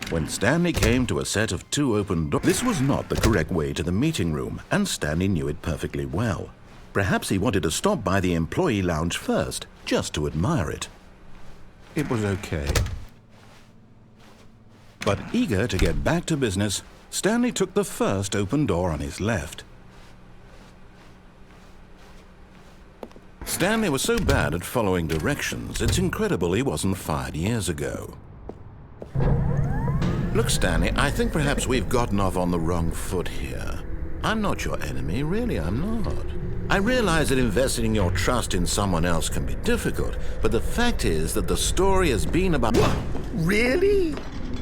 When Stanley came to a set of 2 open doors, this was not the correct way to the meeting room, and Stanley knew it perfectly well. Perhaps he wanted to stop by the employee lounge first, just to admire it. It was okay. But eager to get back to business, Stanley took the first open door on his left. Stanley was so bad at following directions, it's incredible he wasn't fired years ago. Look, Stanley, I think perhaps we've gotten off on the wrong foot here. I'm not your enemy, really, I'm not. I realize that investing your trust in someone else can be difficult, but the fact is that the story has been about... What? Really?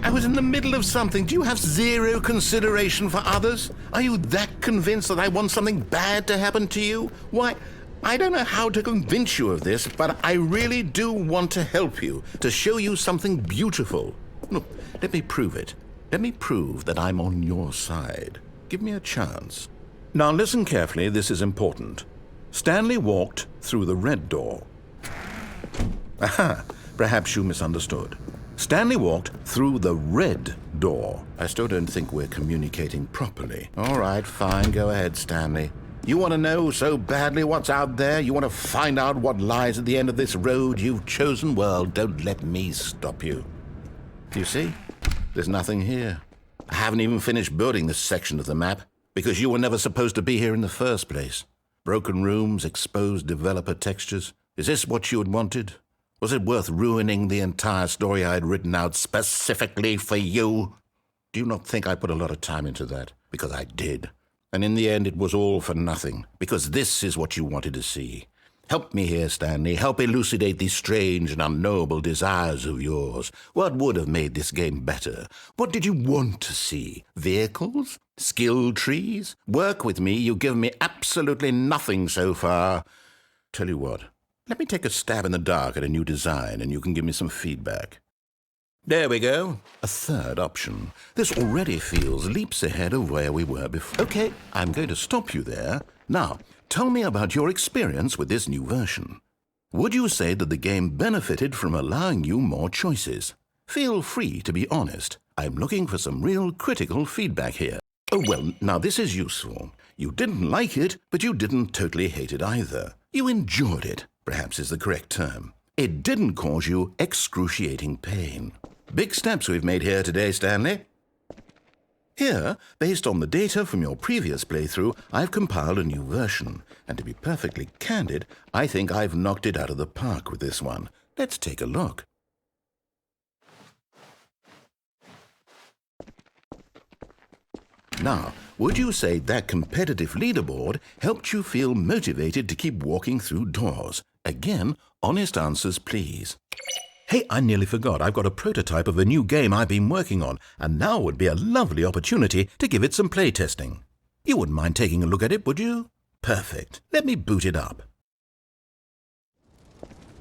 I was in the middle of something. Do you have zero consideration for others? Are you that convinced that I want something bad to happen to you? Why, I don't know how to convince you of this, but I really do want to help you, to show you something beautiful. Look, let me prove it. Let me prove that I'm on your side. Give me a chance. Now listen carefully, this is important. Stanley walked through the red door. Aha, perhaps you misunderstood. Stanley walked through the red door. I still don't think we're communicating properly. All right, fine, go ahead, Stanley. You want to know so badly what's out there? You want to find out what lies at the end of this road you've chosen? Well, don't let me stop you. You see? There's nothing here. I haven't even finished building this section of the map, because you were never supposed to be here in the first place. Broken rooms, exposed developer textures. Is this what you had wanted? Was it worth ruining the entire story I had written out specifically for you? Do you not think I put a lot of time into that? Because I did. And in the end, it was all for nothing, because this is what you wanted to see. Help me here, Stanley. Help elucidate these strange and unknowable desires of yours. What would have made this game better? What did you want to see? Vehicles? Skill trees? Work with me. You've given me absolutely nothing so far. Tell you what, let me take a stab in the dark at a new design, and you can give me some feedback. There we go. A third option. This already feels leaps ahead of where we were before. Okay, I'm going to stop you there. Now, tell me about your experience with this new version. Would you say that the game benefited from allowing you more choices? Feel free to be honest. I'm looking for some real critical feedback here. Oh, well, now this is useful. You didn't like it, but you didn't totally hate it either. You enjoyed it, perhaps is the correct term. It didn't cause you excruciating pain. Big steps we've made here today, Stanley. Here, based on the data from your previous playthrough, I've compiled a new version. And to be perfectly candid, I think I've knocked it out of the park with this one. Let's take a look. Now, would you say that competitive leaderboard helped you feel motivated to keep walking through doors? Again, honest answers, please. Hey, I nearly forgot. I've got a prototype of a new game I've been working on, and now would be a lovely opportunity to give it some playtesting. You wouldn't mind taking a look at it, would you? Perfect. Let me boot it up.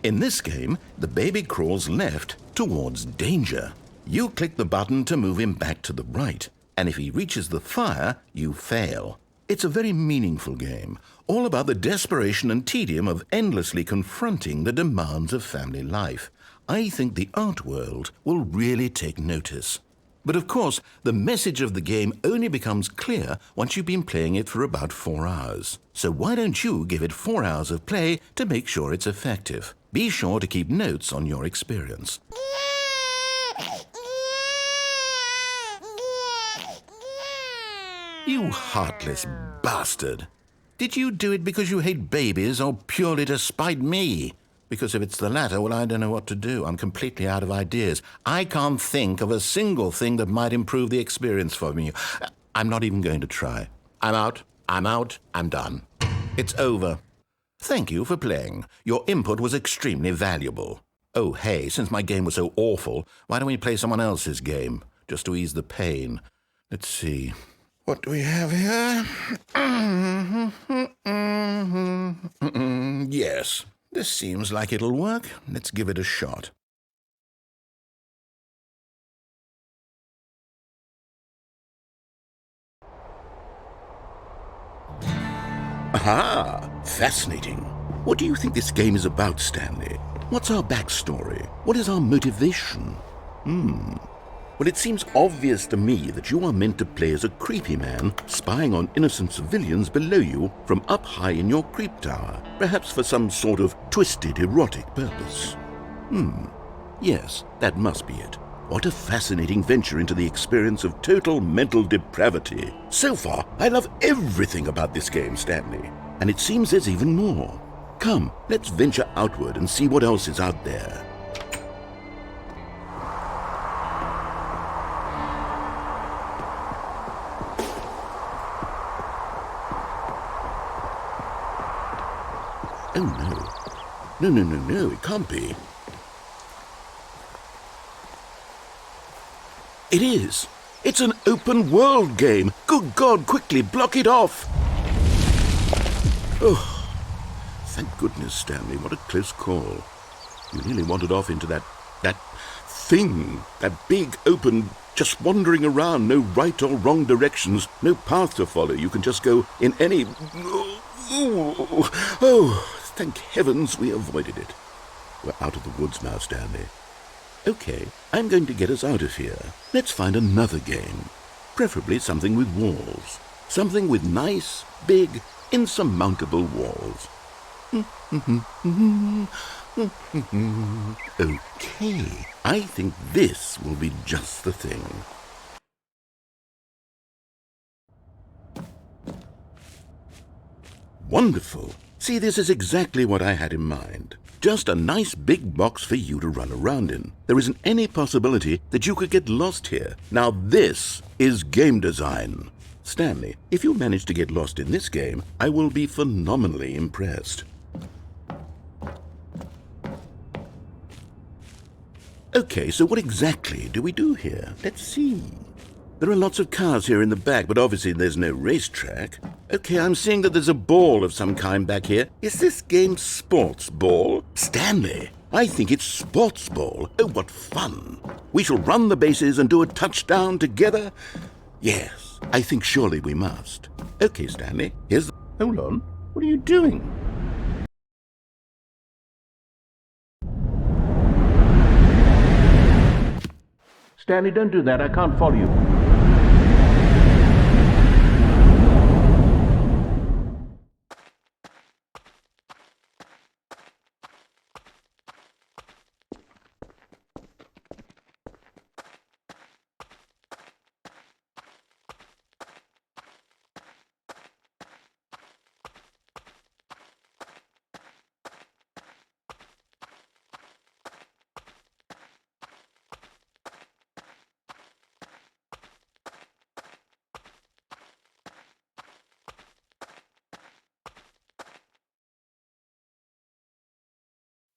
In this game, the baby crawls left towards danger. You click the button to move him back to the right, and if he reaches the fire, you fail. It's a very meaningful game, all about the desperation and tedium of endlessly confronting the demands of family life. I think the art world will really take notice. But of course, the message of the game only becomes clear once you've been playing it for about 4 hours. So why don't you give it 4 hours of play to make sure it's effective? Be sure to keep notes on your experience. You heartless bastard! Did you do it because you hate babies or purely to spite me? Because if it's the latter, well, I don't know what to do. I'm completely out of ideas. I can't think of a single thing that might improve the experience for me. I'm not even going to try. I'm out, I'm done. It's over. Thank you for playing. Your input was extremely valuable. Oh, hey, since my game was so awful, why don't we play someone else's game, just to ease the pain? Let's see. What do we have here? Yes. This seems like it'll work. Let's give it a shot. Aha! Fascinating. What do you think this game is about, Stanley? What's our backstory? What is our motivation? Well, it seems obvious to me that you are meant to play as a creepy man, spying on innocent civilians below you from up high in your creep tower, perhaps for some sort of twisted erotic purpose. Yes, that must be it. What a fascinating venture into the experience of total mental depravity. So far, I love everything about this game, Stanley. And it seems there's even more. Come, let's venture outward and see what else is out there. Oh no. No, it can't be. It is. It's an open world game. Good God, quickly block it off. Oh, thank goodness, Stanley. What a close call. You nearly wandered off into that thing. That big, open, just wandering around. No right or wrong directions. No path to follow. You can just go in any... Oh, thank heavens we avoided it. We're out of the woods now, Stanley. Okay, I'm going to get us out of here. Let's find another game. Preferably something with walls. Something with nice, big, insurmountable walls. Okay, I think this will be just the thing. Wonderful. See, this is exactly what I had in mind. Just a nice big box for you to run around in. There isn't any possibility that you could get lost here. Now this is game design. Stanley, if you manage to get lost in this game, I will be phenomenally impressed. Okay, so what exactly do we do here? Let's see. There are lots of cars here in the back, but obviously there's no racetrack. Okay, I'm seeing that there's a ball of some kind back here. Is this game sports ball? Stanley, I think it's sports ball. Oh, what fun. We shall run the bases and do a touchdown together. Yes, I think surely we must. Okay, Stanley, here's the... Hold on, what are you doing? Stanley, don't do that. I can't follow you.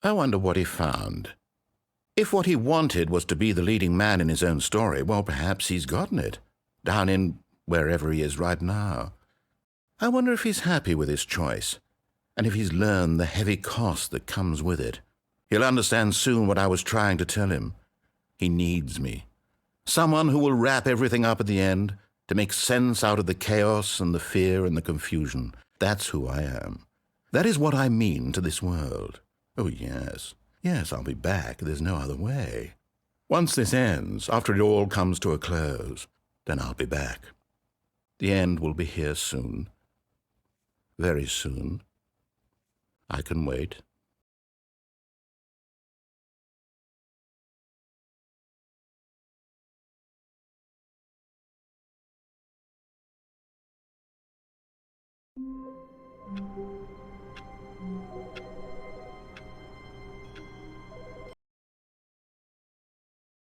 I wonder what he found. If what he wanted was to be the leading man in his own story, well, perhaps he's gotten it, down in wherever he is right now. I wonder if he's happy with his choice, and if he's learned the heavy cost that comes with it. He'll understand soon what I was trying to tell him. He needs me. Someone who will wrap everything up at the end, to make sense out of the chaos and the fear and the confusion. That's who I am. That is what I mean to this world. Oh, yes. Yes, I'll be back. There's no other way. Once this ends, after it all comes to a close, then I'll be back. The end will be here soon. Very soon. I can wait.